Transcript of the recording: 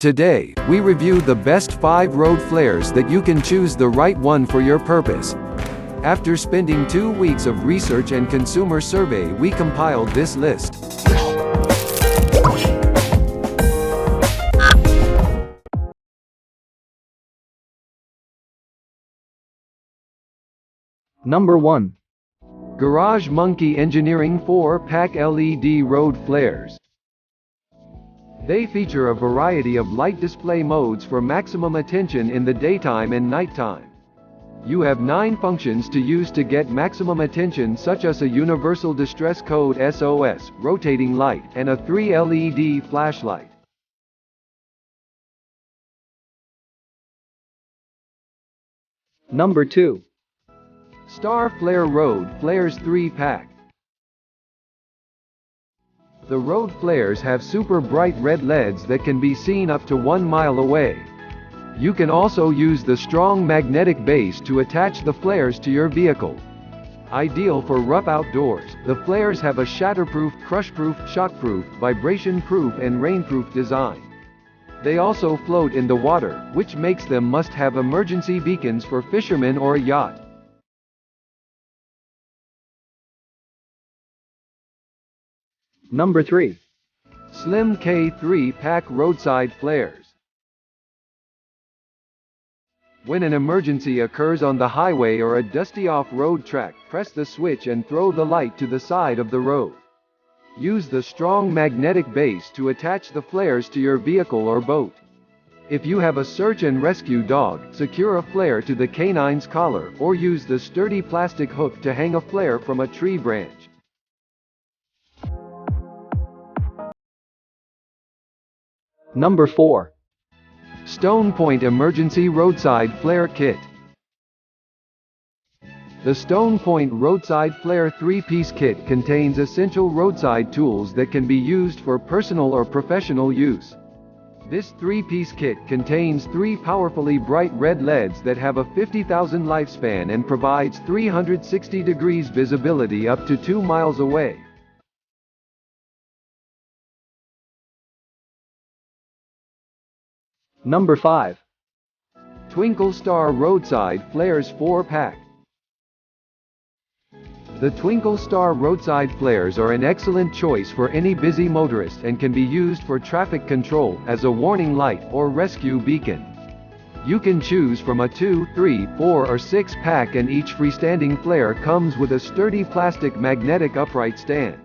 Today, we review the best 5 road flares that you can choose the right one for your purpose. After spending 2 weeks of research and consumer survey, we compiled this list. Number 1. Garage Monkey Engineering 4-Pack LED Road Flares. They feature a variety of light display modes for maximum attention in the daytime and nighttime. You have 9 functions to use to get maximum attention, such as a universal distress code SOS, rotating light, and a 3 LED flashlight. Number 2. StarFlare Road Flares 3-Pack. The road flares have super bright red LEDs that can be seen up to 1 mile away. You can also use the strong magnetic base to attach the flares to your vehicle. Ideal for rough outdoors, the flares have a shatterproof, crushproof, shockproof, vibration-proof and rainproof design. They also float in the water, which makes them must-have emergency beacons for fishermen or a yacht. Number 3. Slimk 3-Pack Roadside Flares. When an emergency occurs on the highway or a dusty off-road track, press the switch and throw the light to the side of the road. Use the strong magnetic base to attach the flares to your vehicle or boat. If you have a search and rescue dog, secure a flare to the canine's collar, or use the sturdy plastic hook to hang a flare from a tree branch. Number 4. StonePoint Emergency Roadside Flare Kit. The StonePoint Roadside Flare 3-piece kit contains essential roadside tools that can be used for personal or professional use. This 3-piece kit contains 3 powerfully bright red LEDs that have a 50,000 lifespan and provides 360 degrees visibility up to 2 miles away. Number 5. Twinkle Star Roadside Flares 4-Pack. The Twinkle Star Roadside Flares are an excellent choice for any busy motorist and can be used for traffic control, as a warning light, or rescue beacon. You can choose from a 2, 3, 4 or 6 pack, and each freestanding flare comes with a sturdy plastic magnetic upright stand.